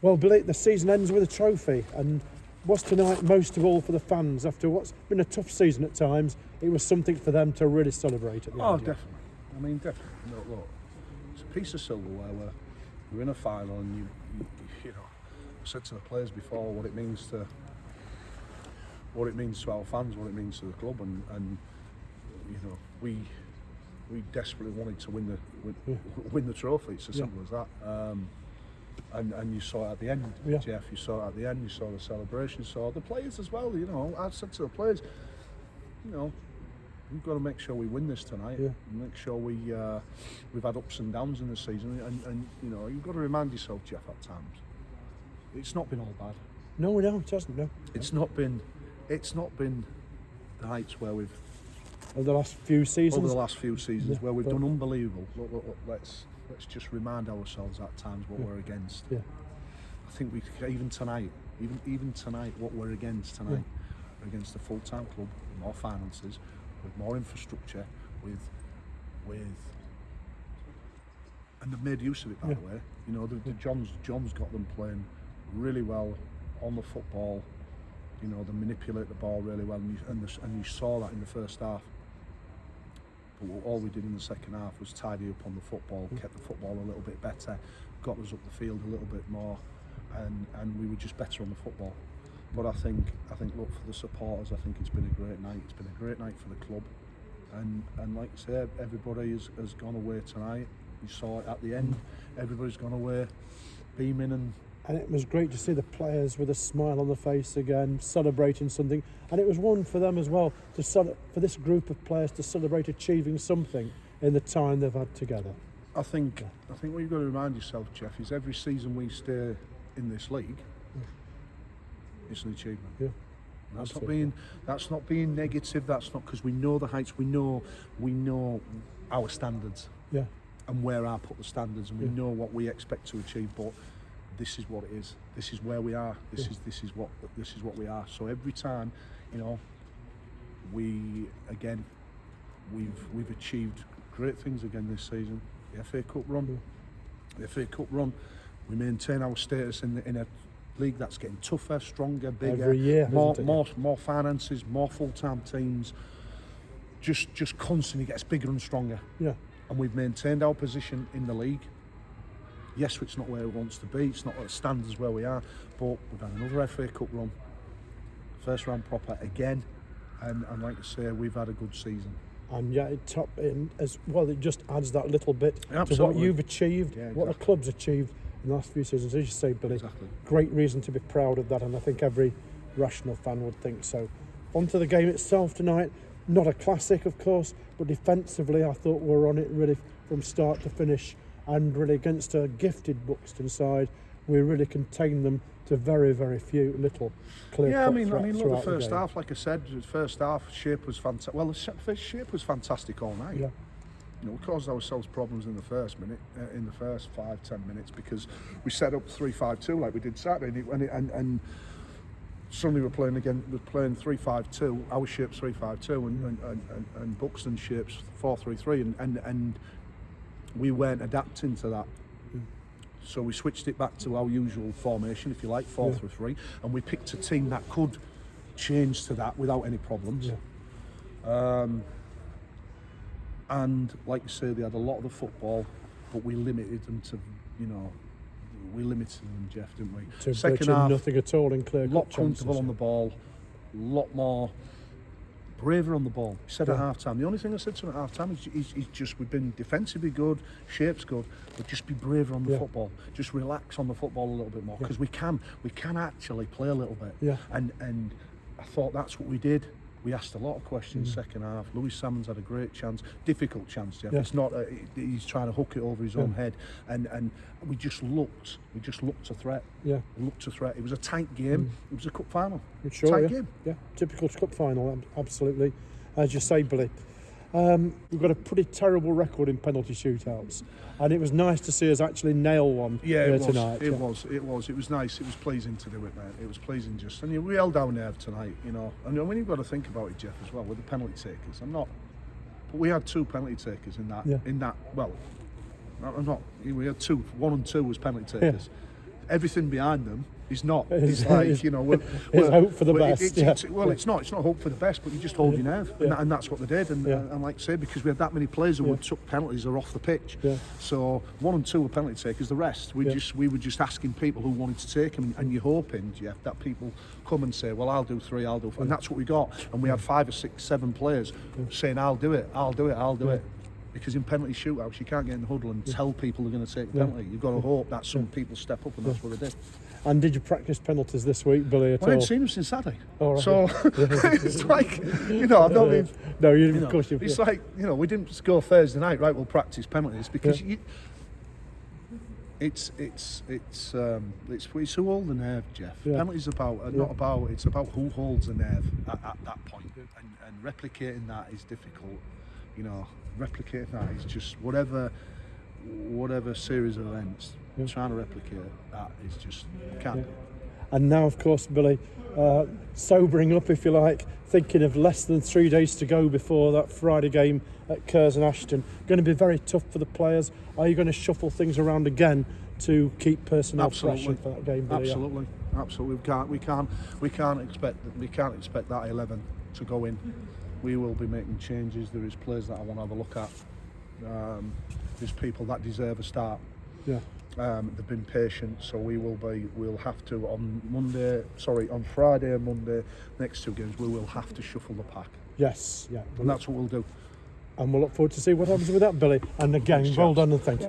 Well, Billy, the season ends with a trophy, and was tonight most of all for the fans after what's been a tough season at times? It was something for them to really celebrate at the end. Definitely. I mean, definitely. Look, it's a piece of silverware where we're in a final, and you know, I said to the players before what it means to our fans, what it means to the club, and you know, we desperately wanted to win the trophy. It's as simple as that. And you saw it at the end, Jeff. You saw it at the end. You saw the celebration. You saw the players as well. You know, I said to the players, you know, we've got to make sure we win this tonight. Make sure we've had ups and downs in the season, and you know, you've got to remind yourself, Jeff, at times it's not been all bad. No, it hasn't. No, it's not been the heights where we've over the last few seasons. Where we've done unbelievable. Look, let's just remind ourselves at times what we're against. I think we even tonight, what we're against tonight, we're against a full-time club, with more finances, with more infrastructure, with and they've made use of it, by the way. You know, the John's got them playing really well on the football. You know, they manipulate the ball really well, and you saw that in the first half. But all we did in the second half was tidy up on the football, kept the football a little bit better, got us up the field a little bit more, and we were just better on the football. But I think look, for the supporters, I think it's been a great night. It's been a great night for the club, and like I said, everybody has gone away tonight. You saw it at the end. Everybody's gone away beaming, and it was great to see the players with a smile on their face again, celebrating something. And it was one for them as well, for this group of players to celebrate achieving something in the time they've had together. I think what you've got to remind yourself, Jeff, is every season we stay in this league, it's an achievement. That's not being negative. That's not, because we know the heights. We know our standards. And where I put the standards, and we know what we expect to achieve. But this is what it is. This is where we are. This is what we are. So every time, you know, we've achieved great things again this season. The FA Cup run. We maintain our status in a league that's getting tougher, stronger, bigger. Every year, more finances, more full-time teams. Just constantly gets bigger and stronger. And we've maintained our position in the league. Yes, it's not where it wants to be. It's not at standards where we are, but we've had another FA Cup run, first round proper again, and like I say, we've had a good season. And as well, it just adds that little bit to what you've achieved, what the club's achieved in the last few seasons. As you say, Billy, great reason to be proud of that, and I think every rational fan would think so. On to the game itself tonight. Not a classic, of course, but defensively, I thought we were on it really from start to finish. And really, against a gifted Buxton side, we really contained them to very, very few little clear-cut threats. I mean, look, the first half, like I said, shape was fantastic. Well, the shape was fantastic all night. You know, we caused ourselves problems in the first 5-10 minutes, because we set up 3-5-2 like we did Saturday, and suddenly we're playing 3-5-2. Our shape's 3-5-2, and Buxton shape's 4-3-3, and we weren't adapting to that. So we switched it back to our usual formation, if you like, 4-3-3, and we picked a team that could change to that without any problems. And like you say, they had a lot of the football, but we limited them to, Jeff, didn't we? To second half, nothing at all in clear. A lot comfortable on the ball, a lot more braver on the ball. He said at half time. The only thing I said to him at half time is just, we've been defensively good, shape's good, but just be braver on the football. Just relax on the football a little bit more, because we can actually play a little bit. And I thought that's what we did. We asked a lot of questions second half. Louis Salmon's had a great chance, difficult chance, Jeff. It's not he's trying to hook it over his own head, and we just looked a threat. We looked a threat. It was a tight game. It was a cup final. Tight game. Typical cup final, absolutely. As you say, Billy. We've got a pretty terrible record in penalty shootouts, and it was nice to see us actually nail one tonight. It was nice. It was pleasing to do it, mate. It was pleasing and we held our nerve tonight, And when you've got to think about it, Jeff, as well, with the penalty takers, but we had two penalty takers in that. We had two. 1 and 2 was penalty takers. everything behind them is not. It's like, you know, it's hope for the best. It's not hope for the best, but you just hold your nerve, and that's what they did. And like I say, because we had that many players who took penalties or off the pitch, so 1 and 2 were penalty takers. The rest, we were just asking people who wanted to take them, and you're hoping, Jeff, that people come and say, well, I'll do 3, I'll do 4, and that's what we got. And we had 5 or 6, 7 players saying, I'll do it. Because in penalty shootouts, you can't get in the huddle and tell people they're going to take the penalty. You've got to hope that some people step up, and that's what they did. And did you practice penalties this week, Billy, at all? I hadn't seen them since Saturday. Oh, right. So it's like, you know, I've not been... No, of course you've... It's like, you know, we didn't go Thursday night, right, we'll practice penalties, because it's who hold the nerve, Jeff. Penalties not about, it's about who holds the nerve at that point. And replicating that is difficult. You know, replicating that is just whatever series of events, trying to replicate that is just, can't do it. And now, of course, Billy, sobering up, if you like, thinking of less than 3 days to go before that Friday game at Curzon Ashton. Going to be very tough for the players. Are you going to shuffle things around again to keep personnel fresh for that game, Billy? Absolutely. We can't expect that 11 to go in. We will be making changes. There is players that I want to have a look at. There's people that deserve a start. They've been patient, so we'll have to on Friday and Monday, next 2 games, we will have to shuffle the pack. Yes, and that's what we'll do. And we'll look forward to see what happens with that, Billy. And again, well done and thank you.